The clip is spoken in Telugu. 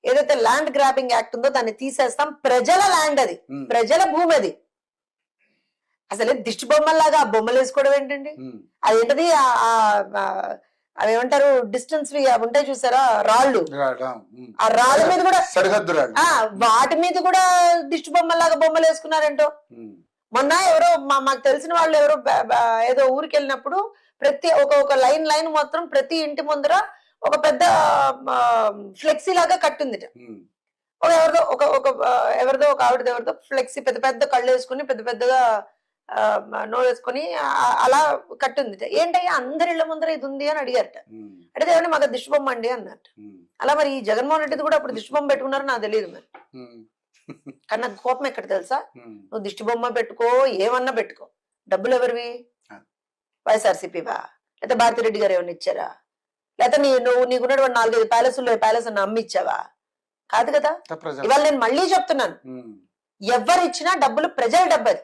ఏదైతే ల్యాండ్ గ్రాబింగ్ యాక్ట్ ఉందో దాన్ని తీసేస్తాం, ప్రజల ల్యాండ్ అది, ప్రజల భూమి అది. అసలు దిష్టి బొమ్మల్లాగా బొమ్మలు వేసుకోవడం ఏంటండి? అదేంటది అవి ఏమంటారు డిస్టెన్స్ ఉంటాయి చూసారా రాళ్ళు, ఆ రాళ్ళ మీద కూడా వాటి మీద కూడా దిష్టి బొమ్మల్లాగా బొమ్మలు వేసుకున్నారేంటో. మొన్న ఎవరో మాకు తెలిసిన వాళ్ళు ఎవరో ఏదో ఊరికి వెళ్ళినప్పుడు ప్రతి ఒక లైన్ మొత్తం ప్రతి ఇంటి ముందర ఒక పెద్ద ఫ్లెక్సీ లాగా కట్టిందిట. ఎవరిదో ఒక ఆవిడది ఎవరిదో ఫ్లెక్సీ పెద్ద కళ్ళు వేసుకుని పెద్దగా నోరు వేసుకుని అలా కట్టింది. ఏంటయ్యా అందరి ఇళ్ల ముందర ఇది ఉంది అని అడిగారట. అడిగితే ఏమన్నా మాకు దిష్టి బొమ్మ అండి అన్నట్టు. అలా మరి ఈ జగన్మోహన్ రెడ్డిది కూడా అప్పుడు దిష్టి బొమ్మ పెట్టుకున్నారో నాకు తెలియదు మరి. కానీ నాకు కోపం ఎక్కడ తెలుసా, నువ్వు దిష్టి బొమ్మ పెట్టుకో ఏమన్నా పెట్టుకో, డబ్బులు ఎవరివి? వైఎస్ఆర్సీపీవా? లేకపోతే భారతిరెడ్డి గారు ఏమన్నా ఇచ్చారా? లేకపోతే నీకున్నటువంటి 4-5 ప్యాలెస్ అమ్మిచ్చావా? కాదు కదా. ఇవాళ నేను మళ్ళీ చెప్తున్నాను, ఎవరు ఇచ్చినా డబ్బులు ప్రజల డబ్బు అది.